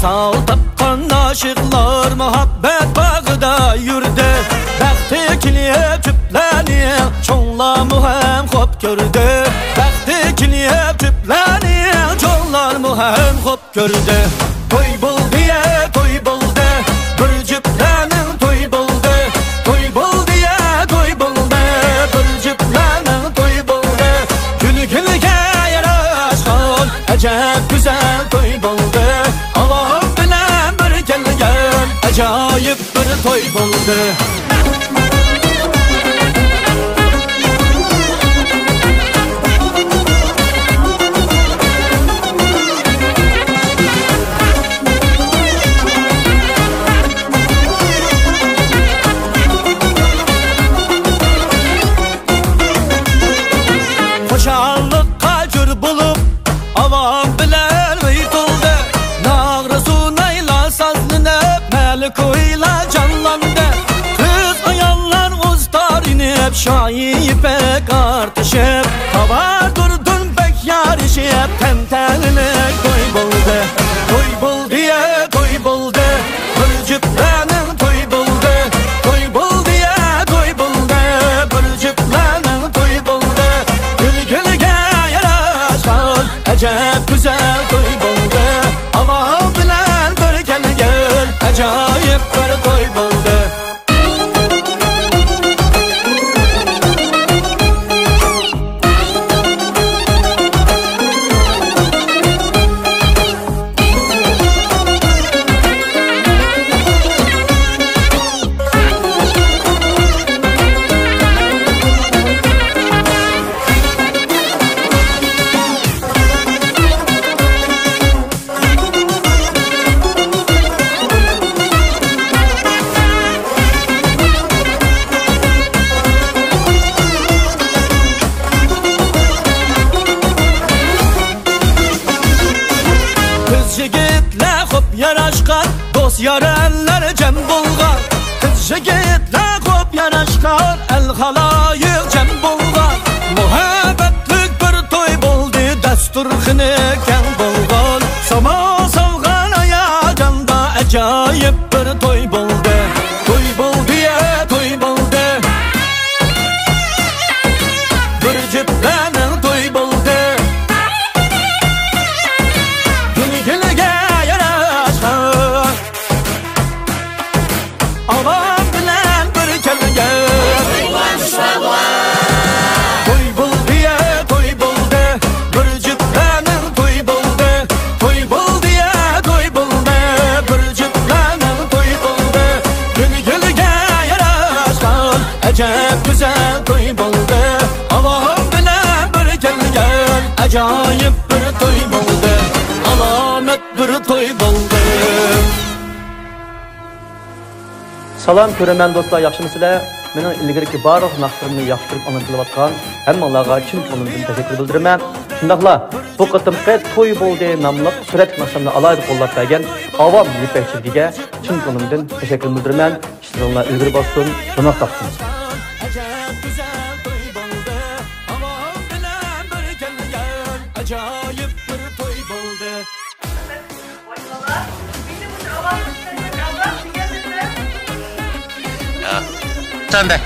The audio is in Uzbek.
Visal tapkan aşıklar muhabbet bağıda yürüdü. Bəxti kiliyip tüpleniyip çoğlar hem hop gördü. Bəxti kiliyip tüpleniyip çoğlar hem hop gördü. Toy bul diye toy buldu, bir cüplenin toy buldu. Toy bul diye toy buldu, bir cüplenin toy buldu. Gül gülge yaraşkan acayip güzel toy buldu. Allah'ım bilen bir gelgen acayip bir toy buldu. Hoşallık kacır bulup avam bilen uyutuldu. Nağrısı nayla sazlanıp melikuyla canlandı. Kız ayallar uztar inip şahin ipek artışıp kavar durdun pek yarışıp temtenine toy buldu. Toy bul diye toy buldu, bir cüplenin toy buldu. Toy bul diye toy buldu, bir cüplenin toy buldu. Acayip güzel toy buldu. Avam bilen bir gelgen acayip bir toy buldu. Yigitler hop yaraşkan, dost yarenler cem bulgan. Kız yigitler hop yaraşkan, el halayık cem bulgan. Muhabbetlik bir toy buldu, dasturxini keng bulgan. Sama savgan ayaganda acayip bir toy buldu. Toy buldu ya toy buldu, bir cüplenin toy buldu. Avam bilen bir gelgen toy bul diye toy buldu, bir cüplenin toy buldu. Toy bul diye toy buldu, bir cüplenin toy buldu. Gül gülge yaraşkan acayip güzel toy buldu. Avam bilen bir gelgen acayip bir toy buldu. Alamet bir toy buldu. Salam ko'raman do'stlar, yaxshimisizlar? Mening ilgariki barliq naqdlarimni yaxshi ko'rib anglatilayotgan hammalarga chin ko'nglimdan tashakkur bildiraman. Shundaqla bu qatimqi to'y bo'ldi nomli surat naqshamni alayda qo'llab bergan avom yepakchiligiga chin ko'nglimdan tashakkur bildiraman. Ishlaringlar ilgari bossin, xunox topsin. Acayip bir toy buldu. Sen de.